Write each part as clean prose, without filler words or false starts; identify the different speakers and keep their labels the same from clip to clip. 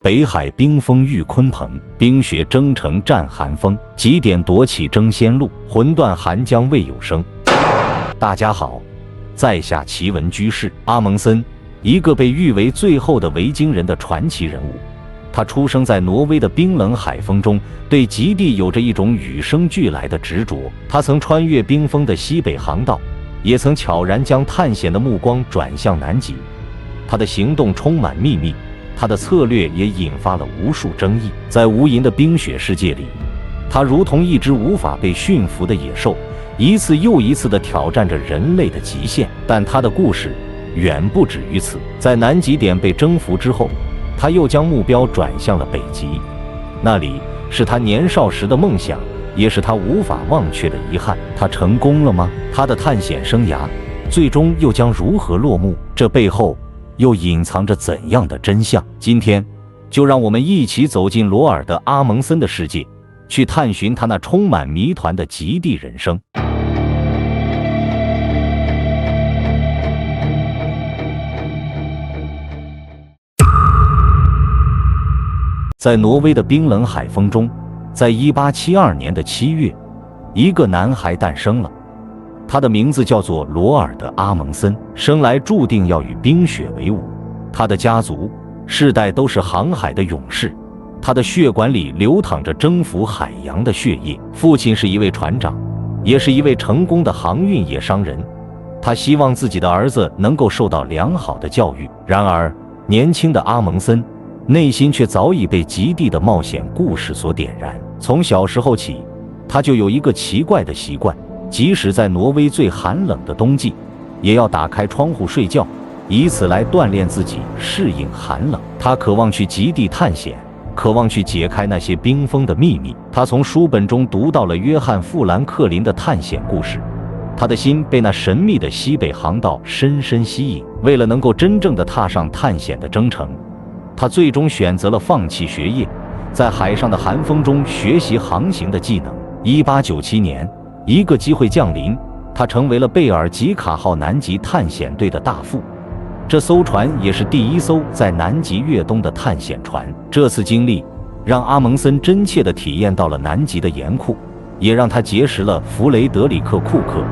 Speaker 1: 北海冰封御鲲鹏，冰雪征程战寒风。极点夺起争先路，魂断寒江未有声。大家好，在下奇闻居士阿蒙森，一个被誉为最后的维京人的传奇人物。他出生在挪威的冰冷海风中，对极地有着一种与生俱来的执着。他曾穿越冰封的西北航道，也曾悄然将探险的目光转向南极。他的行动充满秘密，他的策略也引发了无数争议。在无垠的冰雪世界里，他如同一只无法被驯服的野兽，一次又一次地挑战着人类的极限。但他的故事远不止于此。在南极点被征服之后，他又将目标转向了北极，那里是他年少时的梦想，也是他无法忘却的遗憾。他成功了吗？他的探险生涯最终又将如何落幕？这背后又隐藏着怎样的真相？今天就让我们一起走进罗尔德·阿蒙森的世界，去探寻他那充满谜团的极地人生。在挪威的冰冷海风中，在1872年的7月，一个男孩诞生了。他的名字叫做罗尔德·阿蒙森，生来注定要与冰雪为伍。他的家族世代都是航海的勇士，他的血管里流淌着征服海洋的血液。父亲是一位船长，也是一位成功的航运业商人。他希望自己的儿子能够受到良好的教育。然而，年轻的阿蒙森内心却早已被极地的冒险故事所点燃。从小时候起，他就有一个奇怪的习惯，即使在挪威最寒冷的冬季，也要打开窗户睡觉，以此来锻炼自己适应寒冷。他渴望去极地探险，渴望去解开那些冰封的秘密。他从书本中读到了约翰·富兰克林的探险故事，他的心被那神秘的西北航道深深吸引。为了能够真正地踏上探险的征程，他最终选择了放弃学业，在海上的寒风中学习航行的技能。1897年，一个机会降临，他成为了贝尔吉卡号南极探险队的大副。这艘船也是第一艘在南极越冬的探险船。这次经历让阿蒙森真切地体验到了南极的严酷，也让他结识了弗雷德里克·库克。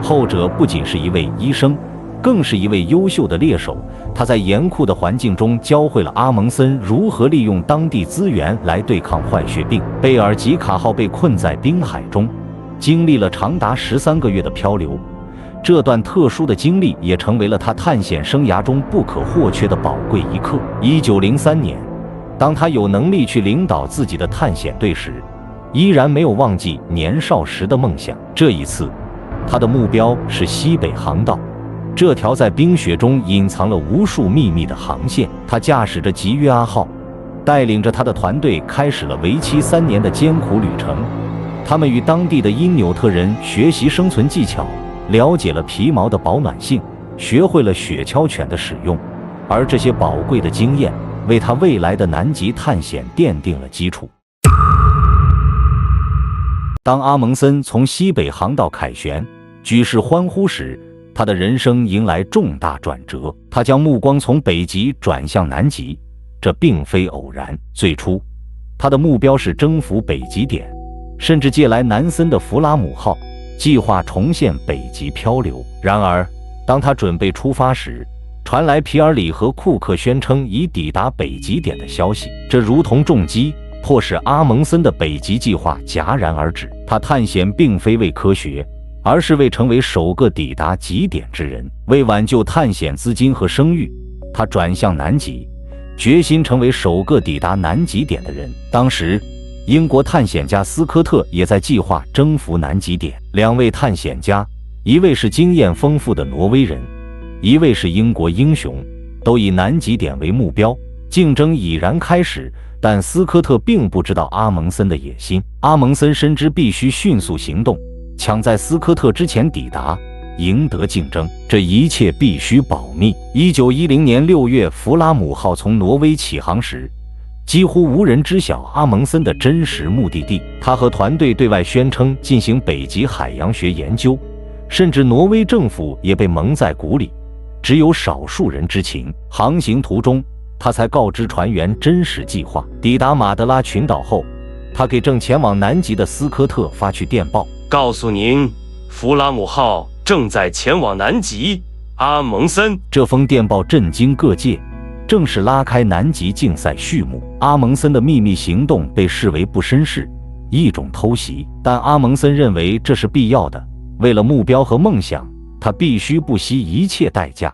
Speaker 1: 后者不仅是一位医生，更是一位优秀的猎手。他在严酷的环境中教会了阿蒙森如何利用当地资源来对抗坏血病。贝尔吉卡号被困在冰海中，经历了长达13个月的漂流。这段特殊的经历也成为了他探险生涯中不可或缺的宝贵一课。1903年，当他有能力去领导自己的探险队时，依然没有忘记年少时的梦想。这一次，他的目标是西北航道，这条在冰雪中隐藏了无数秘密的航线。他驾驶着吉约阿号，带领着他的团队开始了为期3年的艰苦旅程。他们与当地的因纽特人学习生存技巧，了解了皮毛的保暖性，学会了雪橇犬的使用。而这些宝贵的经验为他未来的南极探险奠定了基础。当阿蒙森从西北航道凯旋，举世欢呼时，他的人生迎来重大转折。他将目光从北极转向南极，这并非偶然。最初，他的目标是征服北极点，甚至借来南森的弗拉姆号，计划重现北极漂流。然而，当他准备出发时，传来皮尔里和库克宣称已抵达北极点的消息，这如同重击，迫使阿蒙森的北极计划戛然而止。他探险并非为科学，而是为成为首个抵达极点之人。为挽救探险资金和声誉，他转向南极，决心成为首个抵达南极点的人。当时，英国探险家斯科特也在计划征服南极点。2位探险家，一位是经验丰富的挪威人，一位是英国英雄，都以南极点为目标。竞争已然开始，但斯科特并不知道阿蒙森的野心。阿蒙森深知必须迅速行动，抢在斯科特之前抵达，赢得竞争。这一切必须保密。1910年6月，弗拉姆号从挪威起航时，几乎无人知晓阿蒙森的真实目的地。他和团队对外宣称进行北极海洋学研究，甚至挪威政府也被蒙在鼓里，只有少数人知情。航行途中，他才告知船员真实计划。抵达马德拉群岛后，他给正前往南极的斯科特发去电报，
Speaker 2: 告诉您，弗拉姆号正在前往南极。阿蒙森。
Speaker 1: 这封电报震惊各界，正是拉开南极竞赛序幕。阿蒙森的秘密行动被视为不绅士，一种偷袭，但阿蒙森认为这是必要的。为了目标和梦想，他必须不惜一切代价。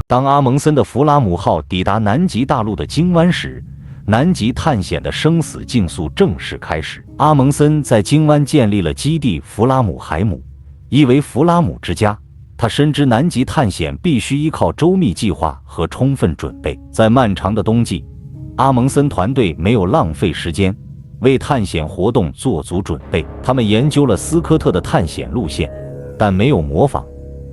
Speaker 1: 当阿蒙森的弗拉姆号抵达南极大陆的鲸湾时，南极探险的生死竞速正式开始。阿蒙森在鲸湾建立了基地弗拉姆海姆，意为弗拉姆之家。他深知南极探险必须依靠周密计划和充分准备。在漫长的冬季，阿蒙森团队没有浪费时间，为探险活动做足准备。他们研究了斯科特的探险路线，但没有模仿，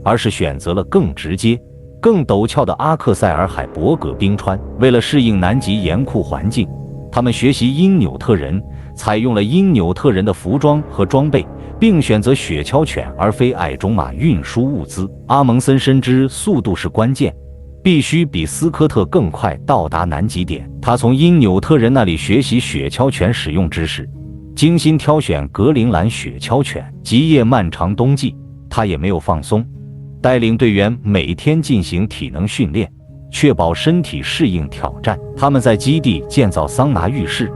Speaker 1: 而是选择了更直接、更陡峭的阿克塞尔海伯格冰川。为了适应南极严酷环境，他们学习因纽特人，采用了因纽特人的服装和装备，并选择雪橇犬而非矮种马运输物资。阿蒙森深知速度是关键，必须比斯科特更快到达南极点。他从因纽特人那里学习雪橇犬使用知识，精心挑选格陵兰雪橇犬。极夜漫长冬季，他也没有放松，带领队员每天进行体能训练，确保身体适应挑战。他们在基地建造桑拿浴室，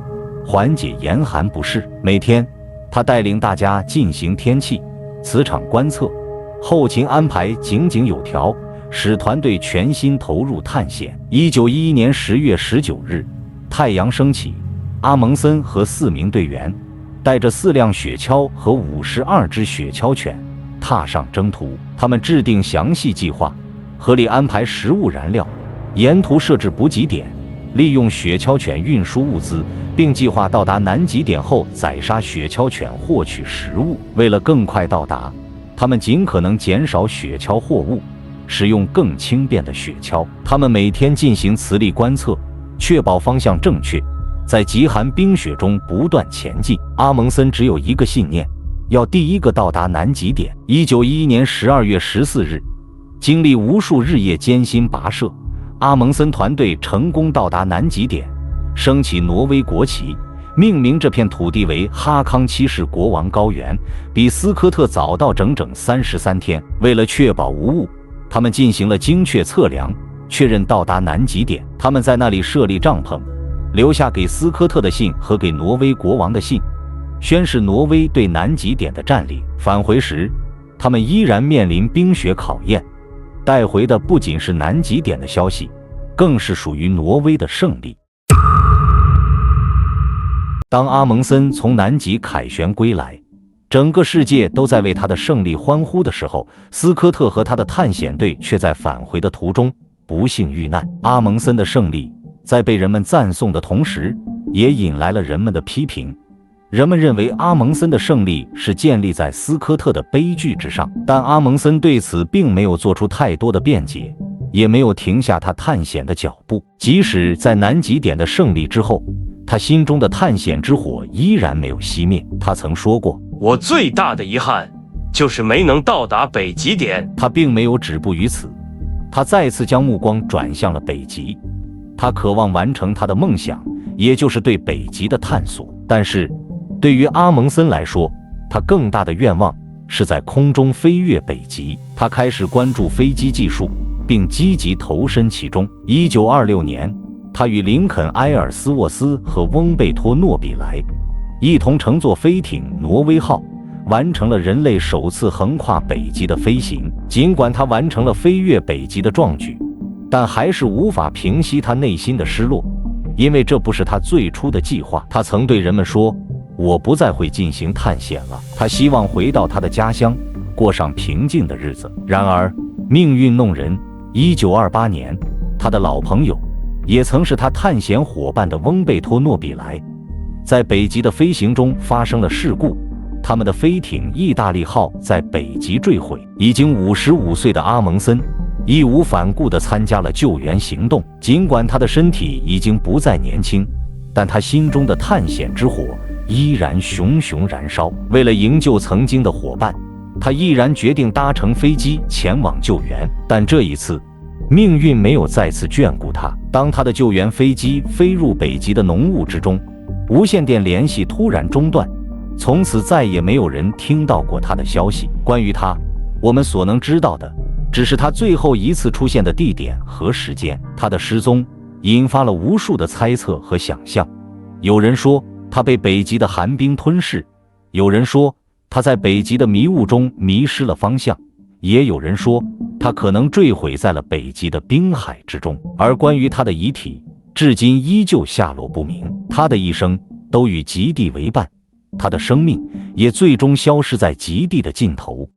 Speaker 1: 缓解严寒不适。每天，他带领大家进行天气、磁场观测，后勤安排井井有条，使团队全心投入探险。1911年10月19日，太阳升起，阿蒙森和4名队员带着4辆雪橇和52只雪橇犬踏上征途。他们制定详细计划，合理安排食物燃料，沿途设置补给点，利用雪橇犬运输物资，并计划到达南极点后宰杀雪橇犬获取食物。为了更快到达，他们尽可能减少雪橇货物，使用更轻便的雪橇。他们每天进行磁力观测，确保方向正确，在极寒冰雪中不断前进。阿蒙森只有一个信念，要第一个到达南极点。1911年12月14日，经历无数日夜艰辛跋涉，阿蒙森团队成功到达南极点，升起挪威国旗，命名这片土地为哈康七世国王高原，比斯科特早到整整33天。为了确保无误，他们进行了精确测量，确认到达南极点。他们在那里设立帐篷，留下给斯科特的信和给挪威国王的信，宣示挪威对南极点的占领。返回时，他们依然面临冰雪考验，带回的不仅是南极点的消息，更是属于挪威的胜利。当阿蒙森从南极凯旋归来，整个世界都在为他的胜利欢呼的时候，斯科特和他的探险队却在返回的途中不幸遇难。阿蒙森的胜利在被人们赞颂的同时，也引来了人们的批评。人们认为阿蒙森的胜利是建立在斯科特的悲剧之上，但阿蒙森对此并没有做出太多的辩解，也没有停下他探险的脚步。即使在南极点的胜利之后，他心中的探险之火依然没有熄灭。他曾说过，
Speaker 2: 我最大的遗憾就是没能到达北极点。
Speaker 1: 他并没有止步于此，他再次将目光转向了北极。他渴望完成他的梦想，也就是对北极的探索。但是对于阿蒙森来说，他更大的愿望是在空中飞越北极。他开始关注飞机技术，并积极投身其中。1926年，他与林肯·埃尔斯沃斯和翁贝托·诺比莱一同乘坐飞艇挪威号，完成了人类首次横跨北极的飞行。尽管他完成了飞越北极的壮举，但还是无法平息他内心的失落，因为这不是他最初的计划。他曾对人们说，我不再会进行探险了。他希望回到他的家乡，过上平静的日子。然而命运弄人，1928年，他的老朋友，也曾是他探险伙伴的翁贝托·诺比莱，在北极的飞行中发生了事故，他们的飞艇意大利号在北极坠毁。已经55岁的阿蒙森义无反顾地参加了救援行动。尽管他的身体已经不再年轻，但他心中的探险之火依然熊熊燃烧。为了营救曾经的伙伴，他毅然决定搭乘飞机前往救援。但这一次，命运没有再次眷顾他。当他的救援飞机飞入北极的浓雾之中，无线电联系突然中断，从此再也没有人听到过他的消息。关于他，我们所能知道的只是他最后一次出现的地点和时间。他的失踪引发了无数的猜测和想象，有人说他被北极的寒冰吞噬，有人说他在北极的迷雾中迷失了方向，也有人说他可能坠毁在了北极的冰海之中。而关于他的遗体，至今依旧下落不明。他的一生都与极地为伴，他的生命也最终消失在极地的尽头。